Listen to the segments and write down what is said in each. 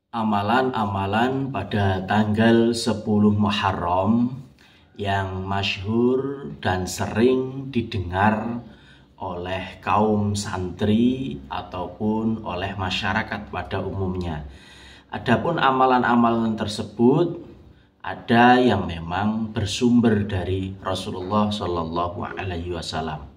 Amalan-amalan pada tanggal 10 Muharram yang masyhur dan sering didengar oleh kaum santri ataupun oleh masyarakat pada umumnya. Adapun amalan-amalan tersebut ada yang memang bersumber dari Rasulullah Shallallahu Alaihi Wasallam.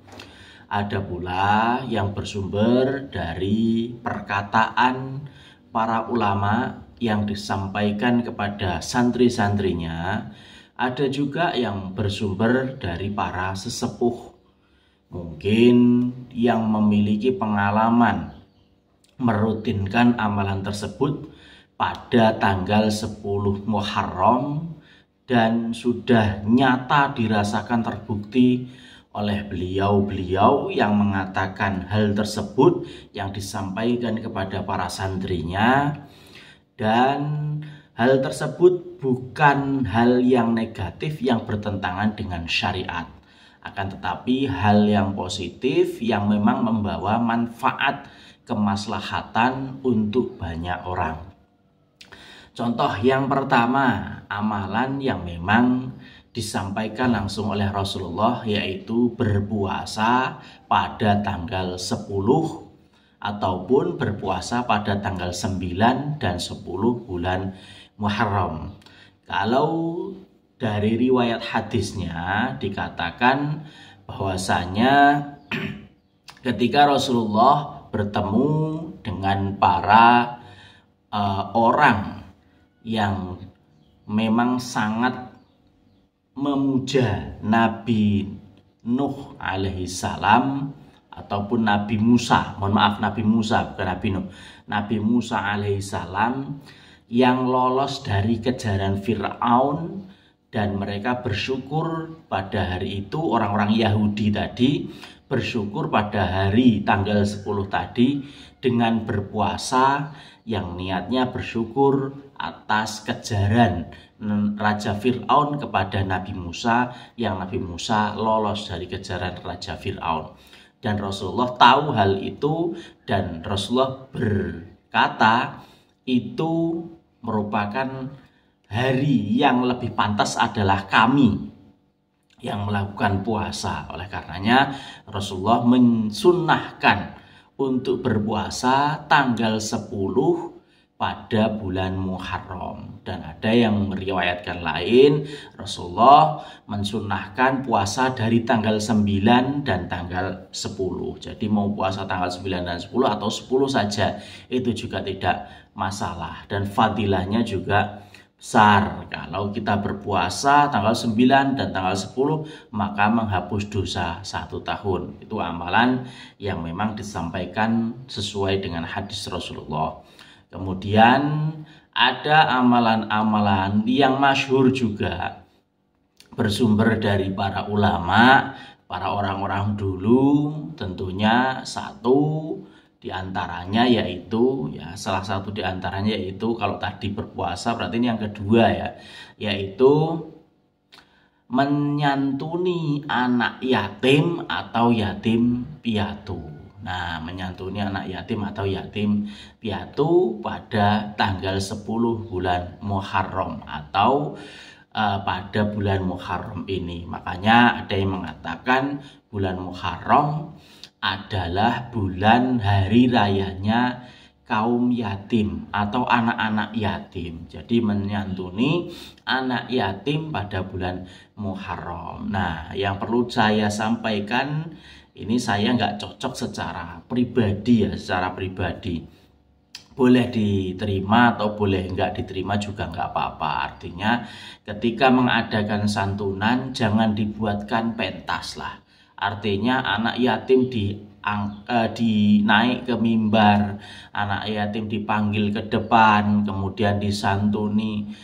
Ada pula yang bersumber dari perkataan para ulama yang disampaikan kepada santri-santrinya. Ada juga yang bersumber dari para sesepuh, mungkin yang memiliki pengalaman merutinkan amalan tersebut pada tanggal 10 Muharram dan sudah nyata dirasakan terbukti oleh beliau-beliau yang mengatakan hal tersebut yang disampaikan kepada para santrinya, dan hal tersebut bukan hal yang negatif yang bertentangan dengan syariat, akan tetapi hal yang positif yang memang membawa manfaat kemaslahatan untuk banyak orang. Contoh yang pertama, amalan yang memang disampaikan langsung oleh Rasulullah, yaitu berpuasa pada tanggal 10 ataupun berpuasa pada tanggal 9 dan 10 bulan Muharram. Kalau dari riwayat hadisnya dikatakan bahwasanya ketika Rasulullah bertemu dengan para orang yang memang sangat memuja Nabi Nuh alaihi salam ataupun Nabi Musa, Nabi Musa bukan Nabi Nuh, Nabi Musa alaihi salam yang lolos dari kejaran Fir'aun, dan mereka bersyukur pada hari itu, orang-orang Yahudi tadi bersyukur pada hari tanggal 10 tadi dengan berpuasa yang niatnya bersyukur atas kejaran Raja Fir'aun kepada Nabi Musa, yang Nabi Musa lolos dari kejaran Raja Fir'aun. Dan Rasulullah tahu hal itu, dan Rasulullah berkata itu merupakan hari yang lebih pantas adalah kami yang melakukan puasa. Oleh karenanya Rasulullah mensunnahkan untuk berpuasa tanggal 10 pada bulan Muharram. Dan ada yang meriwayatkan lain, Rasulullah mensunnahkan puasa dari tanggal 9 dan tanggal 10. Jadi mau puasa tanggal 9 dan 10 atau 10 saja itu juga tidak masalah, dan fadilahnya juga besar. Kalau kita berpuasa tanggal 9 dan tanggal 10 maka menghapus dosa 1 tahun. Itu amalan yang memang disampaikan sesuai dengan hadis Rasulullah. Kemudian ada amalan-amalan yang masyhur juga bersumber dari para ulama, para orang-orang dulu. Tentunya satu diantaranya yaitu, salah satu diantaranya yaitu, kalau tadi berpuasa berarti ini yang kedua yaitu menyantuni anak yatim atau yatim piatu. Nah, menyantuni anak yatim atau yatim piatu pada tanggal 10 bulan Muharram atau pada bulan Muharram ini. Makanya ada yang mengatakan bulan Muharram adalah bulan hari rayanya kaum yatim atau anak-anak yatim. Jadi menyantuni anak yatim pada bulan Muharram. Nah, yang perlu saya sampaikan, ini saya nggak cocok secara pribadi secara pribadi. Boleh diterima atau boleh nggak diterima juga nggak apa-apa. Artinya ketika mengadakan santunan jangan dibuatkan pentas lah. Artinya anak yatim dinaik ke mimbar, anak yatim dipanggil ke depan, kemudian disantuni.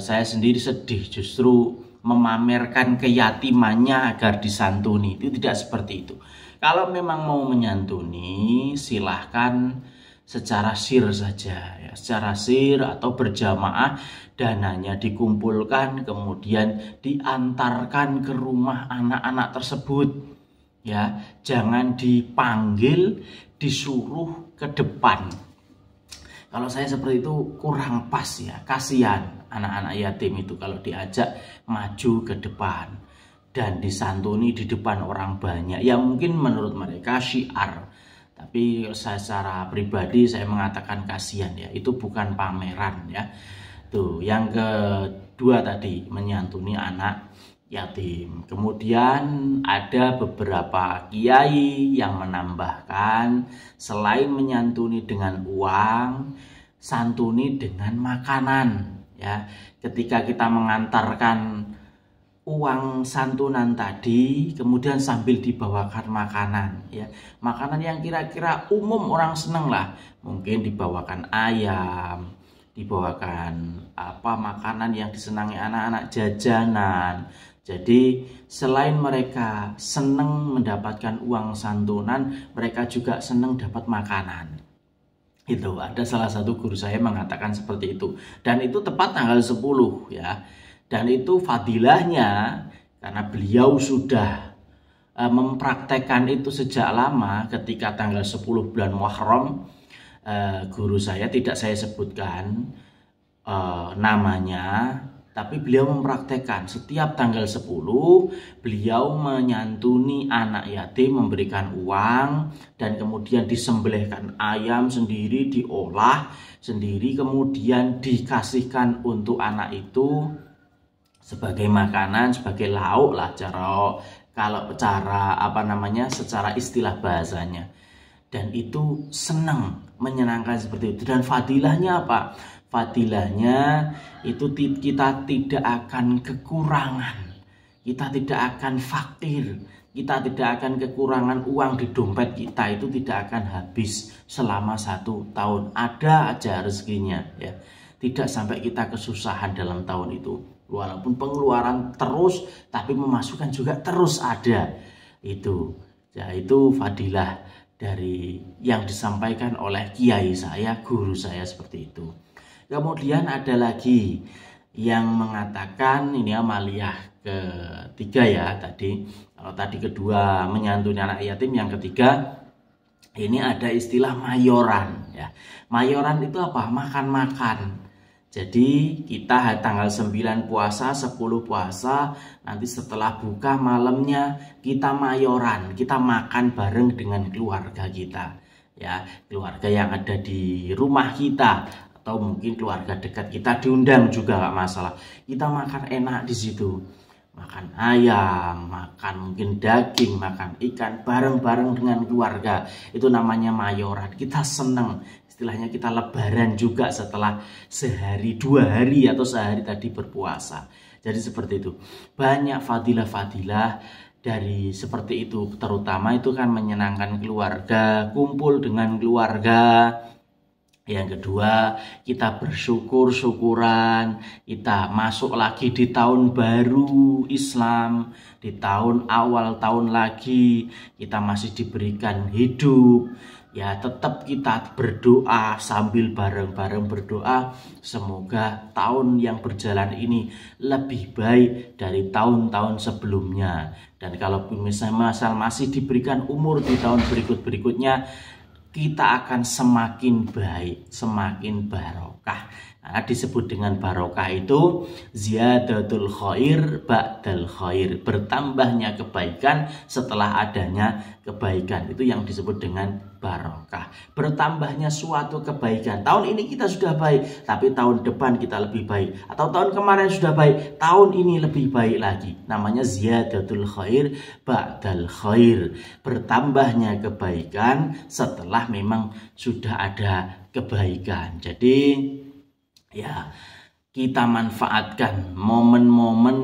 Saya sendiri sedih justru memamerkan keyatimannya agar disantuni. Itu tidak seperti itu. Kalau memang mau menyantuni silahkan secara sir saja, secara sir atau berjamaah, dananya dikumpulkan kemudian diantarkan ke rumah anak-anak tersebut. Jangan dipanggil, disuruh ke depan. Kalau saya seperti itu kurang pas ya, kasihan anak-anak yatim itu kalau diajak maju ke depan dan disantuni di depan orang banyak. Ya mungkin menurut mereka syiar, tapi secara pribadi saya mengatakan kasihan ya, itu bukan pameran ya. Tuh, yang kedua tadi menyantuni anak yatim. Kemudian ada beberapa kiai yang menambahkan selain menyantuni dengan uang, santuni dengan makanan ya. Ketika kita mengantarkan uang santunan tadi, kemudian sambil dibawakan makanan ya. Makanan yang kira-kira umum orang seneng lah. Mungkin dibawakan ayam, dibawakan makanan yang disenangi anak-anak, jajanan. Jadi selain mereka senang mendapatkan uang santunan, mereka juga senang dapat makanan. Itu ada salah satu guru saya mengatakan seperti itu. Dan itu tepat tanggal 10 ya. Dan itu fadilahnya karena beliau sudah mempraktekkan itu sejak lama. Ketika tanggal 10 bulan Muharram, guru saya tidak saya sebutkan namanya, tapi beliau mempraktekkan setiap tanggal 10 beliau menyantuni anak yatim, memberikan uang, dan kemudian disembelihkan ayam sendiri, diolah sendiri, kemudian dikasihkan untuk anak itu sebagai makanan, sebagai lauk lah secara istilah bahasanya. Dan itu senang, menyenangkan seperti itu. Dan fadilahnya apa? Fadilahnya itu kita tidak akan kekurangan, kita tidak akan fakir, kita tidak akan kekurangan uang di dompet kita, itu tidak akan habis selama 1 tahun. Ada aja rezekinya ya, tidak sampai kita kesusahan dalam tahun itu. Walaupun pengeluaran terus, tapi pemasukan juga terus ada. Itu ya, itu fadilah dari yang disampaikan oleh kiai saya, guru saya seperti itu. Kemudian ada lagi yang mengatakan, ini amaliyah ketiga ya tadi. Kalau tadi kedua menyantuni anak yatim, yang ketiga ini ada istilah mayoran ya. Mayoran itu apa? Makan-makan. Jadi kita tanggal 9 puasa, 10 puasa, nanti setelah buka malamnya kita mayoran, kita makan bareng dengan keluarga kita ya, keluarga yang ada di rumah kita atau mungkin keluarga dekat kita diundang juga nggak masalah. Kita makan enak di situ, makan ayam, makan mungkin daging, makan ikan bareng-bareng dengan keluarga. Itu namanya mayoran. Kita seneng, istilahnya kita lebaran juga setelah sehari 2 hari atau sehari tadi berpuasa. Jadi seperti itu. Banyak fadilah-fadilah dari seperti itu, terutama itu kan menyenangkan keluarga, kumpul dengan keluarga. Yang kedua, kita bersyukur-syukuran, kita masuk lagi di tahun baru Islam, di tahun awal tahun lagi, kita masih diberikan hidup. Ya tetap kita berdoa sambil bareng-bareng berdoa, semoga tahun yang berjalan ini lebih baik dari tahun-tahun sebelumnya. Dan kalau misalnya masih diberikan umur di tahun berikut-berikutnya, kita akan semakin baik, semakin barokah. Karena disebut dengan barokah itu ziyadatul khair ba'dal khair, bertambahnya kebaikan setelah adanya kebaikan. Itu yang disebut dengan barokah. Bertambahnya suatu kebaikan. Tahun ini kita sudah baik, tapi tahun depan kita lebih baik. Atau tahun kemarin sudah baik, tahun ini lebih baik lagi. Namanya ziyadatul khair ba'dal khair, bertambahnya kebaikan setelah memang sudah ada kebaikan. Jadi ya, kita manfaatkan momen-momen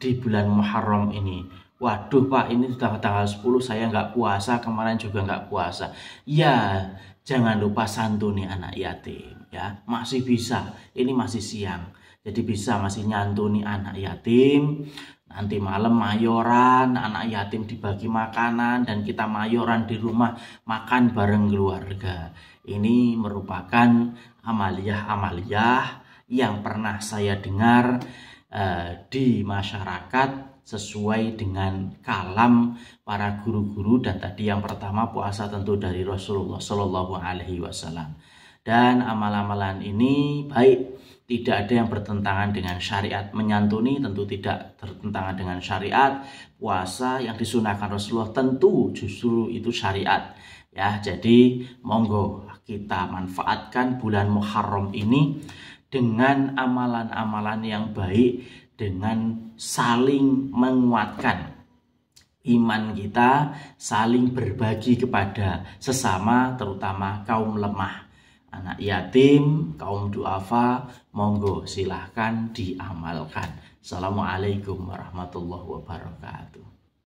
di bulan Muharram ini. Waduh Pak, ini sudah tanggal 10 saya nggak puasa, kemarin juga nggak puasa. Ya, jangan lupa santuni anak yatim ya. Masih bisa, ini masih siang. Jadi bisa masih nyantuni anak yatim. Nanti malam mayoran, anak yatim dibagi makanan dan kita mayoran di rumah, makan bareng keluarga. Ini merupakan amaliyah-amaliyah yang pernah saya dengar di masyarakat sesuai dengan kalam para guru-guru. Dan tadi yang pertama puasa tentu dari Rasulullah Shallallahu Alaihi Wasallam. Dan amal-amalan ini baik, tidak ada yang bertentangan dengan syariat. Menyantuni tentu tidak bertentangan dengan syariat. Puasa yang disunahkan Rasulullah tentu justru itu syariat. Ya, jadi monggo kita manfaatkan bulan Muharram ini dengan amalan-amalan yang baik, dengan saling menguatkan iman kita, saling berbagi kepada sesama, terutama kaum lemah, anak yatim, kaum duafa. Monggo silahkan diamalkan. Assalamualaikum warahmatullahi wabarakatuh.